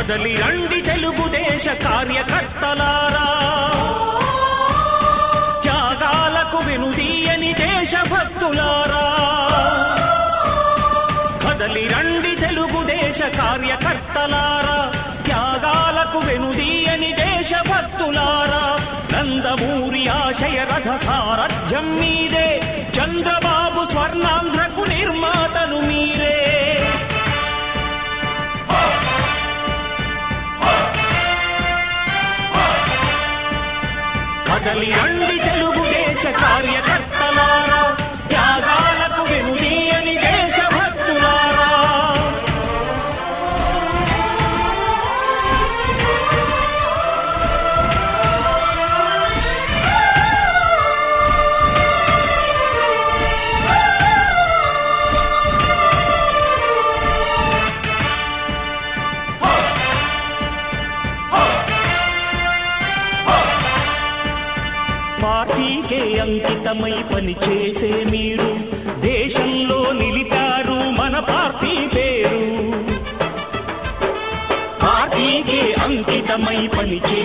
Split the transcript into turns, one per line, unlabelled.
కదలి రండి తెలుగుదేశ కార్యకర్తలారా, త్యాగాలకు వెనుదీయని దేశభక్తులారా. కదలి రండి తెలుగుదేశ కార్యకర్తలారా, త్యాగాలకు వెనుదీయని దేశభక్తులారా. నందమూరి ఆశయ రథ సారథ్యం మీదే, చంద్రబాబు స్వర్ణాంధ్రకు నిర్మాతలు మీరే. కదలి రండి తెలుగుదేశ కార్యకర్తలారా, త్యాగాలకు వెనుదీయని దేశభక్తులారా. పార్టీకే అంకితమై పనిచేసే మీరు దేశంలో నిలిపారు మన పార్టీ పేరు. పార్టీకే అంకితమై పనిచేసే